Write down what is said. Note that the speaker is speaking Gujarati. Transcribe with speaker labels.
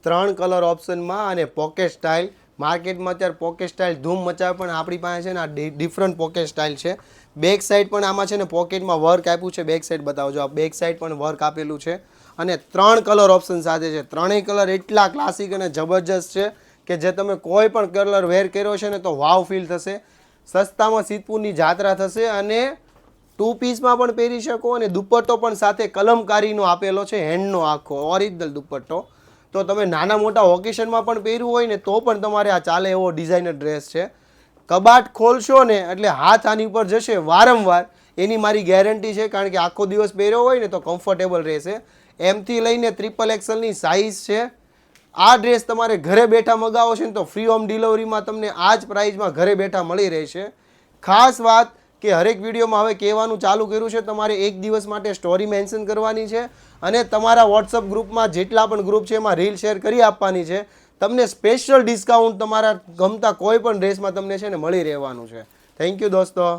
Speaker 1: 3 કલર ઓપ્શનમાં અને પોકેટ સ્ટાઇલ માર્કેટમાં અત્યારે પોકેટ સ્ટાઇલ ધૂમ મચાવે પણ આપણી પાસે છે ને આ ડિફરન્ટ પોકેટ સ્ટાઇલ છે. બેક સાઈડ પણ આમાં છે ને પોકેટમાં વર્ક આપ્યું છે. બેક સાઈડ બતાવજો. આ બેક સાઈડ પણ વર્ક આપેલું છે અને 3 કલર ઓપ્શન સાથે છે. ત્રણેય કલર એટલા ક્લાસિક અને જબરજસ્ત છે કે જે તમે કોઈ પણ કલર વેર કર્યો છે ને તો વાવ ફીલ થશે. સસ્તામાં સિદ્ધપુરની જાત્રા થશે અને 2 પીસમાં પણ પહેરી શકો અને દુપટ્ટો પણ સાથે કલમકારીનો આપેલો છે, હેન્ડનો આખો ઓરિજિનલ દુપટ્ટો. તો તમે નાના મોટા ઓકેશનમાં પણ પહેરવું હોય ને તો પણ તમારે આ ચાલે એવો ડિઝાઇનર ડ્રેસ છે. કબાટ ખોલશો ને એટલે હાથ આની ઉપર જશે વારંવાર, એની મારી ગેરંટી છે, કારણ કે આખો દિવસ પહેર્યો હોય ને તો કમ્ફર્ટેબલ રહેશે. એમથી લઈને XXLની સાઇઝ છે. આ ડ્રેસ તમારે ઘરે બેઠા મગાવો છે ને તો ફ્રી હોમ ડિલિવરીમાં તમને આ જ પ્રાઇસમાં ઘરે બેઠા મળી રહેશે. ખાસ વાત કે હરેક વિડીયોમાં હવે કહેવાનું ચાલુ કર્યું છે, તમારે એક દિવસ માટે સ્ટોરી મેન્શન કરવાની છે અને તમારા વોટ્સઅપ ગ્રુપમાં જેટલા પણ ગ્રુપ છે એમાં રીલ શેર કરી આપવાની છે. તમને સ્પેશિયલ ડિસ્કાઉન્ટ તમારા ગમતા કોઈ પણ ડ્રેસમાં તમને છે ને મળી રહેવાનું છે. થેન્ક યુ દોસ્તો.